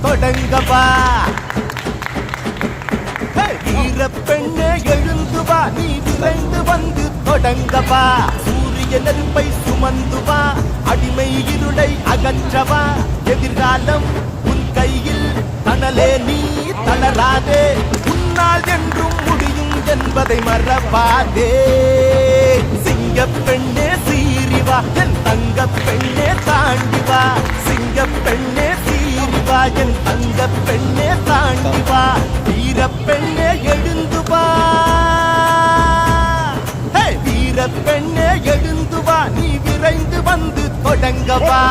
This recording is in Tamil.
தொடங்கவா. வீர பெண்ணே எழுந்து வா, நீ விரைந்து வந்து தொடங்கவா. சூரிய நெருப்பை சுமந்து வா, அடிமை இருளை அகற்றவா. எதிர்காலம் உன் கையில், தனலே நீ தளராதே. உன்னால் என்றும் முடியும் என்பதை மறவாதே. சிங்க பெண்ணே சீரிவா, என் தங்க பெண்ணே தாண்டிவா. சிங்க பெண்ணே சீரிவா, என் தங்க பெண்ணே தாண்டிவா. வீர பெண்ணே எழுந்து வா, வீர பெண்ணே எழுந்து வா, நீ விரைந்து வந்து தொடங்கவா.